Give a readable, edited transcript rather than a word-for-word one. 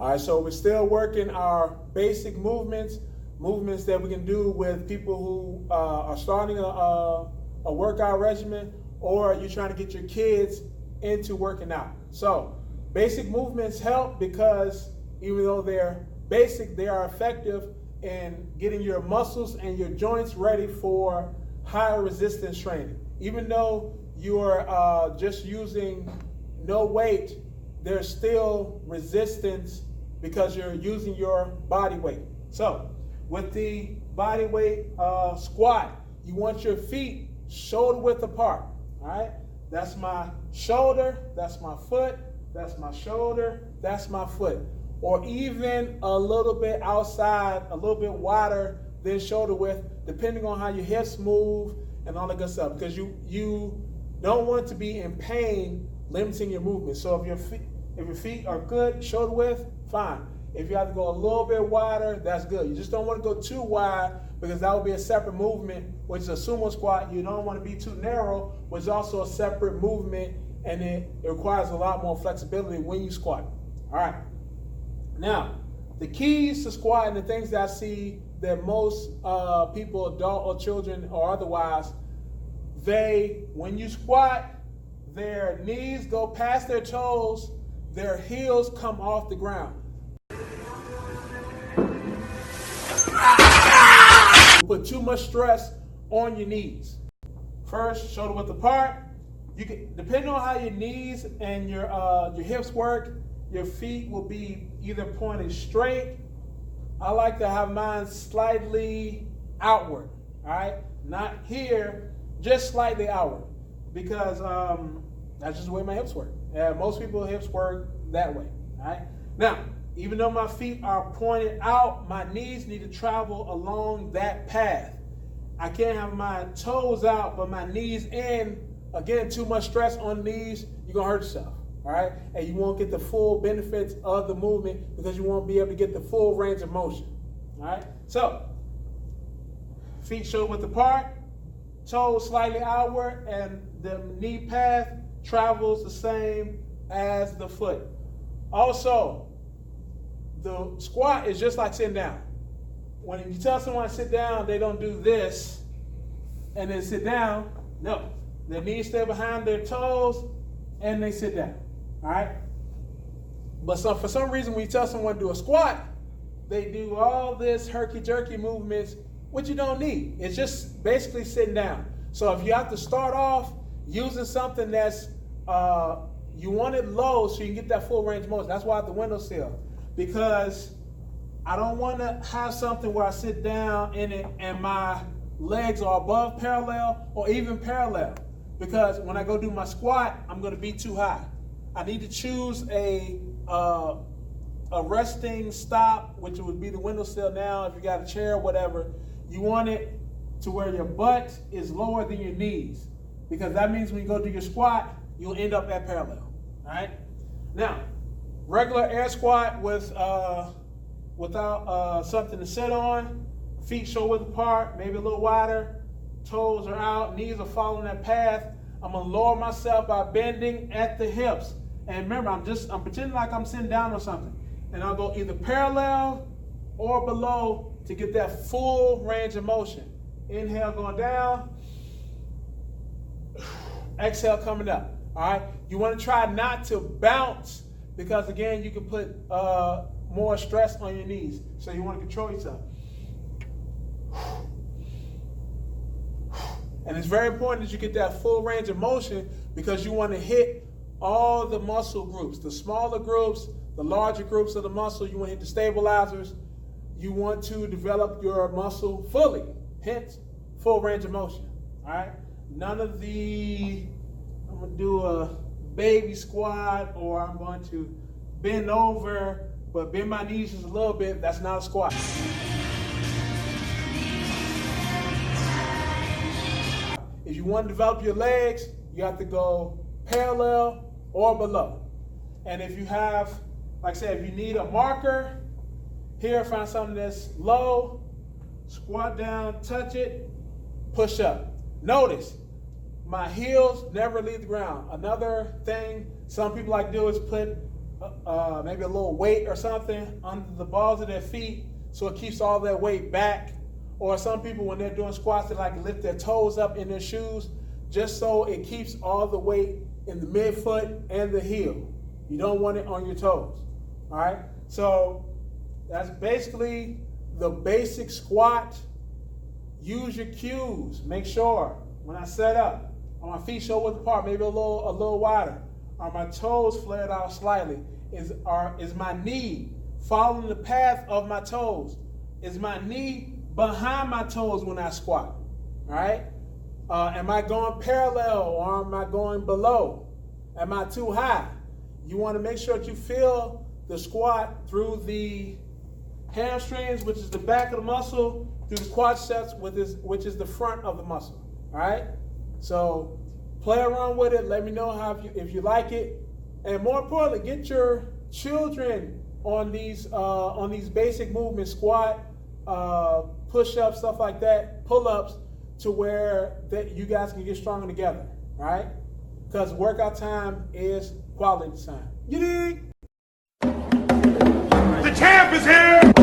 All right, so we're still working our basic movements that we can do with people who are starting a workout regimen, or you're trying to get your kids into working out. So basic movements help because even though they're basic, they are effective in getting your muscles and your joints ready for higher resistance training. Even though you're just using no weight, there's still resistance because you're using your body weight. So with the body weight squat, you want your feet shoulder width apart. All right, that's my shoulder, that's my foot, that's my shoulder, that's my foot. Or even a little bit outside, a little bit wider than shoulder width, depending on how your hips move and all that good stuff. Because you don't want to be in pain limiting your movement. So if your feet are good, shoulder width, fine. If you have to go a little bit wider, that's good. You just don't want to go too wide because that would be a separate movement, which is a sumo squat. You don't want to be too narrow, which is also a separate movement, and it requires a lot more flexibility when you squat. All right. Now, the keys to squatting, the things that I see that most people, adult or children or otherwise, when you squat, their knees go past their toes, their heels come off the ground. Put too much stress on your knees. First, shoulder width apart. You can, depending on how your knees and your hips work, your feet will be either pointed straight. I like to have mine slightly outward. All right, not here, just slightly outward, because that's just the way my hips work. Most people's hips work that way. All right. Now, even though my feet are pointed out, my knees need to travel along that path. I can't have my toes out, but my knees in. Again, too much stress on the knees, you're going to hurt yourself. All right? And you won't get the full benefits of the movement because you won't be able to get the full range of motion. All right? So, feet shoulder width apart, toes slightly outward, and the knee path travels the same as the foot. Also, the squat is just like sitting down. When you tell someone to sit down, they don't do this and then sit down. No. Their knees stay behind their toes and they sit down. All right? But for some reason, when you tell someone to do a squat, they do all this herky-jerky movements, which you don't need. It's just basically sitting down. So if you have to start off using something that's, you want it low so you can get that full range of motion. That's why I have the windowsill. Because I don't want to have something where I sit down in it and my legs are above parallel or even parallel. Because when I go do my squat, I'm going to be too high. I need to choose a resting stop, which would be the windowsill now. If you got a chair or whatever, you want it to where your butt is lower than your knees. Because that means when you go do your squat, you'll end up at parallel. All right? Now, regular air squat without something to sit on, feet shoulder width apart, maybe a little wider, toes are out, knees are following that path. I'm gonna lower myself by bending at the hips. And remember, I'm pretending like I'm sitting down or something. And I'll go either parallel or below to get that full range of motion. Inhale going down, exhale coming up. All right, you want to try not to bounce because again, you can put more stress on your knees. So you want to control yourself. And it's very important that you get that full range of motion because you want to hit all the muscle groups, the smaller groups, the larger groups of the muscle. You want to hit the stabilizers. You want to develop your muscle fully, hence full range of motion. All right, none of the I'm going to do a baby squat or I'm going to bend over but bend my knees just a little bit. That's not a squat. If you want to develop your legs, you have to go parallel or below. And if you have, like I said, if you need a marker, here find something that's low, squat down, touch it, push up. Notice, my heels never leave the ground. Another thing some people like to do is put maybe a little weight or something under the balls of their feet, so it keeps all their weight back. Or some people, when they're doing squats, they like to lift their toes up in their shoes, just so it keeps all the weight in the midfoot and the heel. You don't want it on your toes. All right. So that's basically the basic squat. Use your cues. Make sure when I set up, are my feet shoulder width apart, maybe a little wider? Are my toes flared out slightly? Is my knee following the path of my toes? Is my knee behind my toes when I squat? All right? Am I going parallel or am I going below? Am I too high? You want to make sure that you feel the squat through the hamstrings, which is the back of the muscle, through the quadriceps, which is the front of the muscle. All right? So play around with it. Let me know if you like it, and more importantly, get your children on these basic movements: squat, push-ups, stuff like that, pull-ups, to where you guys can get stronger together. All right? Because workout time is quality time. You dig? The champ is here!